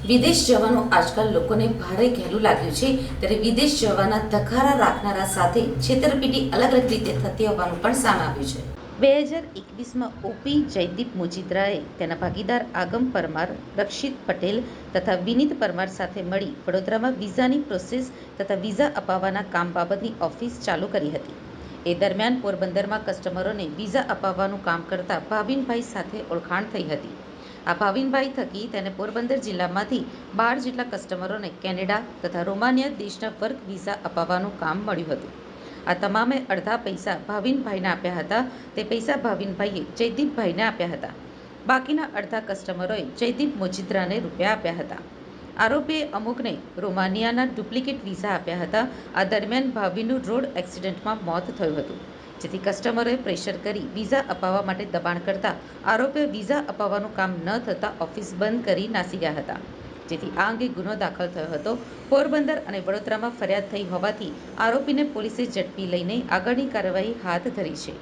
વિદેશ જવાનું આજકાલ લોકોને ભારે ઘેલું લાગ્યું છે, ત્યારે વિદેશ જવાના ધખારા રાખનારા સાથે છેતરપિંડી અલગ અલગ રીતે થતી હોવાનું પણ સામે આવ્યું છે. 2021માં ઓપી જયદીપ મોજીદ્રાએ તેના ભાગીદાર આગમ પરમાર, રક્ષિત પટેલ તથા વિનીત પરમાર સાથે મળી વડોદરામાં વિઝાની પ્રોસેસ તથા વિઝા અપાવવાના કામ બાબતની ઓફિસ ચાલુ કરી હતી. એ દરમિયાન પોરબંદરમાં કસ્ટમરોને વિઝા અપાવવાનું કામ કરતા ભાવિનભાઈ સાથે ઓળખાણ થઈ હતી. આ ભાવિનભાઈ થકી તેને પોરબંદર જિલ્લામાંથી 12 જેટલા કસ્ટમરોને કેનેડા તથા રોમાનિયા દેશના વર્ક વિઝા અપાવવાનું કામ મળ્યું હતું. આ તમામે અડધા પૈસા ભાવિનભાઈને આપ્યા હતા. તે પૈસા ભાવિનભાઈએ જયદીપભાઈને આપ્યા હતા. બાકીના અડધા કસ્ટમરોએ જયદીપ મોજીદ્રાને રૂપિયા આપ્યા હતા. આરોપીએ અમુકને રોમાનિયાના ડુપ્લિકેટ વિઝા આપ્યા હતા. આ દરમિયાન ભાવિનું રોડ એક્સિડન્ટમાં મોત થયું હતું, જેથી કસ્ટમરોએ પ્રેશર કરી વિઝા અપાવવા માટે દબાણ કરતા આરોપીએ વિઝા અપાવવાનું કામ ન થતાં ઓફિસ બંધ કરી નાસી ગયા હતા, જેથી આ અંગે ગુનો દાખલ થયો હતો. પોરબંદર અને વડોદરામાં ફરિયાદ થઈ હોવાથી આરોપીને પોલીસે ઝડપી લઈને આગળની કાર્યવાહી હાથ ધરી છે.